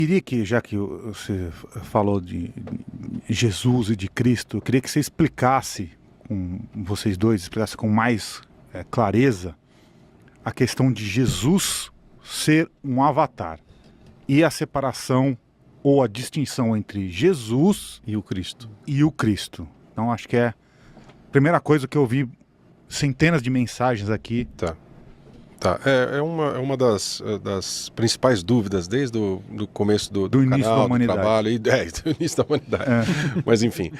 Queria que, já que você falou de Jesus e de Cristo, eu queria que você explicasse, com vocês dois, explicasse com mais clareza a questão de Jesus ser um avatar e a separação ou a distinção entre Jesus E o Cristo. e o Cristo. Então acho que é a primeira coisa que eu vi centenas de mensagens aqui. Tá. É uma das principais dúvidas desde o do começo do início canal, da do humanidade. trabalho, do início da humanidade. Mas enfim,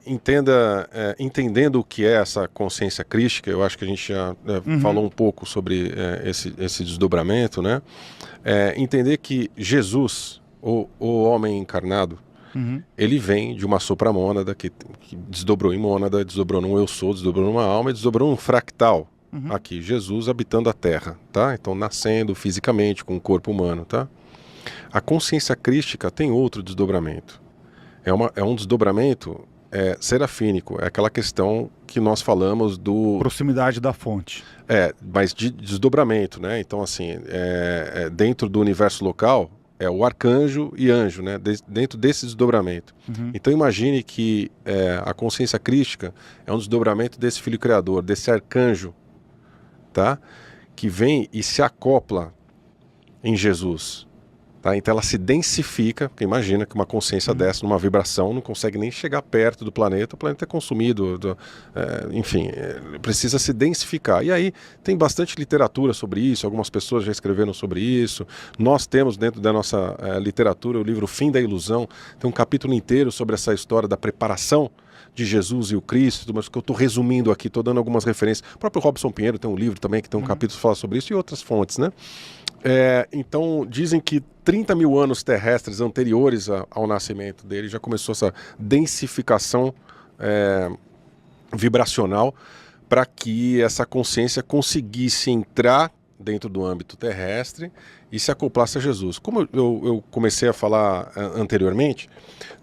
entendendo o que é essa consciência crística, eu acho que a gente já falou um pouco sobre esse desdobramento, né? Entender que Jesus, o homem encarnado, ele vem de uma supramônada que desdobrou em mônada, desdobrou num eu sou, desdobrou numa alma e desdobrou num fractal. Aqui, Jesus habitando a Terra, tá? Então, nascendo fisicamente com o corpo humano, tá? A consciência crística tem outro desdobramento. É um desdobramento serafínico, é aquela questão que nós falamos do... Proximidade da fonte. Mas de desdobramento, né? Então, assim, dentro do universo local, é o arcanjo e anjo, né? Dentro desse desdobramento. Então, imagine que a consciência crística é um desdobramento desse filho criador, desse arcanjo, tá? Que vem e se acopla em Jesus, tá? Então ela se densifica, porque imagina que uma consciência dessa, numa vibração, não consegue nem chegar perto do planeta, o planeta é consumido, enfim, precisa se densificar. E aí tem bastante literatura sobre isso, algumas pessoas já escreveram sobre isso, nós temos dentro da nossa literatura o livro Fim da Ilusão, tem um capítulo inteiro sobre essa história da preparação de Jesus e o Cristo, mas que eu estou resumindo aqui, estou dando algumas referências. O próprio Robson Pinheiro tem um livro também que tem um capítulo que fala sobre isso e outras fontes, né? Então, dizem que 30 mil anos terrestres anteriores ao nascimento dele já começou essa densificação vibracional para que essa consciência conseguisse entrar dentro do âmbito terrestre e se acoplasse a Jesus. Como eu comecei a falar anteriormente,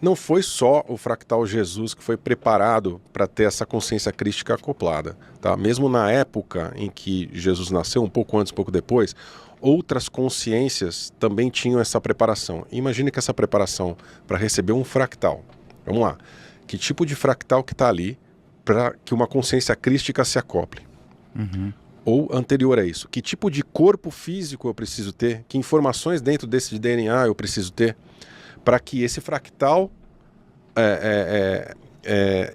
não foi só o fractal Jesus que foi preparado para ter essa consciência crística acoplada, tá? Mesmo na época em que Jesus nasceu, um pouco antes, um pouco depois, outras consciências também tinham essa preparação. Imagine que essa preparação para receber um fractal, vamos lá, que tipo de fractal que está ali para que uma consciência crística se acople? Ou anterior a isso, que tipo de corpo físico eu preciso ter, que informações dentro desse DNA eu preciso ter, para que esse fractal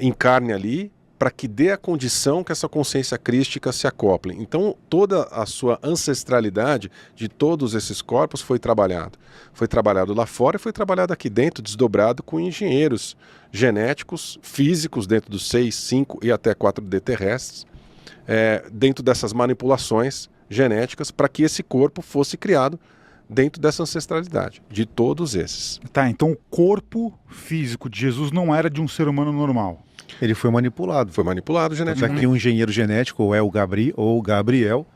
encarne ali, para que dê a condição que essa consciência crística se acople. Então, toda a sua ancestralidade de todos esses corpos foi trabalhado. Foi trabalhado lá fora e foi trabalhado aqui dentro, desdobrado com engenheiros genéticos, físicos, dentro dos 6, 5 e até 4D terrestres, dentro dessas manipulações genéticas, para que esse corpo fosse criado dentro dessa ancestralidade, de todos esses. Tá, então o corpo físico de Jesus não era de um ser humano normal. Ele foi manipulado. Foi manipulado Tanto é geneticamente. que um engenheiro genético, ou é o Gabriel,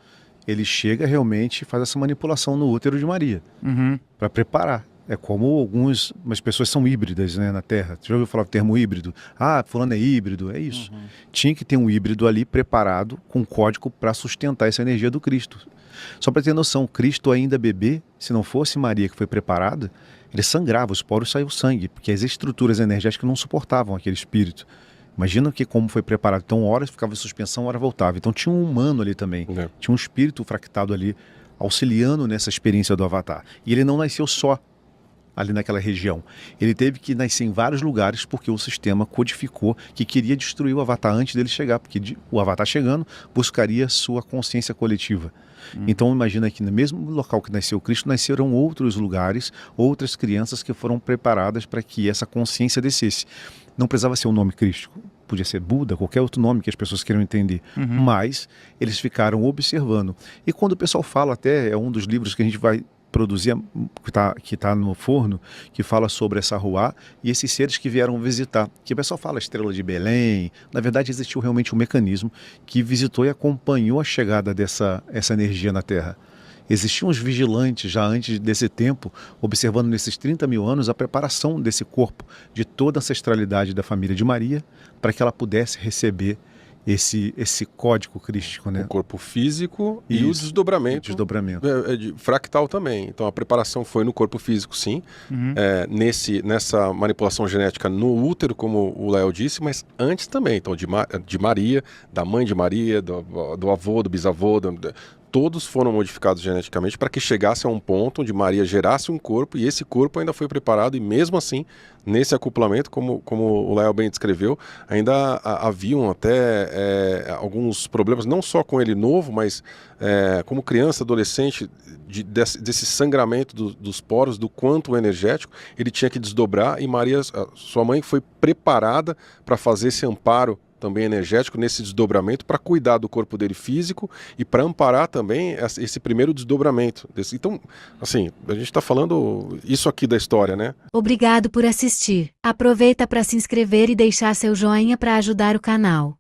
ele chega realmente e faz essa manipulação no útero de Maria, para preparar. É como algumas pessoas são híbridas, né, na Terra. Você já ouviu falar do termo híbrido? Ah, fulano é híbrido, é isso. Tinha que ter um híbrido ali preparado com código para sustentar essa energia do Cristo. Só para ter noção, Cristo ainda bebê, se não fosse Maria que foi preparada, ele sangrava, os poros saiu sangue, porque as estruturas energéticas não suportavam aquele espírito. Imagina que como foi preparado. Então, horas ficava em suspensão, hora voltava. Então, tinha um humano ali também. Tinha um espírito fractado ali, auxiliando nessa experiência do Avatar. E ele não nasceu só ali naquela região. Ele teve que nascer em vários lugares porque o sistema codificou que queria destruir o Avatar antes dele chegar, porque o Avatar chegando buscaria sua consciência coletiva. Então imagina que no mesmo local que nasceu Cristo, nasceram outros lugares, outras crianças que foram preparadas para que essa consciência descesse. Não precisava ser um nome crístico, podia ser Buda, qualquer outro nome que as pessoas queiram entender, mas eles ficaram observando. E quando o pessoal fala, até é um dos livros que a gente vai produzir, que tá no forno, que fala sobre essa Ruá e esses seres que vieram visitar. Que o pessoal fala Estrela de Belém, na verdade existiu realmente um mecanismo que visitou e acompanhou a chegada essa energia na Terra. Existiam os vigilantes já antes desse tempo, observando nesses 30 mil anos a preparação desse corpo, de toda a ancestralidade da família de Maria, para que ela pudesse receber esse código crístico, né? O corpo físico e o Isso, desdobramento. Desdobramento. Fractal também. Então a preparação foi no corpo físico, sim. Nessa manipulação genética no útero, como o Léo disse, mas antes também. Então de Maria, da mãe de Maria, do avô, do bisavô, todos foram modificados geneticamente para que chegasse a um ponto onde Maria gerasse um corpo e esse corpo ainda foi preparado e mesmo assim, nesse acoplamento, como o Léo bem descreveu, ainda haviam até alguns problemas, não só com ele novo, mas como criança, adolescente, desse sangramento dos poros, do quanto energético, ele tinha que desdobrar e Maria, sua mãe, foi preparada para fazer esse amparo também energético nesse desdobramento para cuidar do corpo dele físico e para amparar também esse primeiro desdobramento. Então, assim, a gente está falando isso aqui da história, né? Obrigado por assistir. Aproveita para se inscrever e deixar seu joinha para ajudar o canal.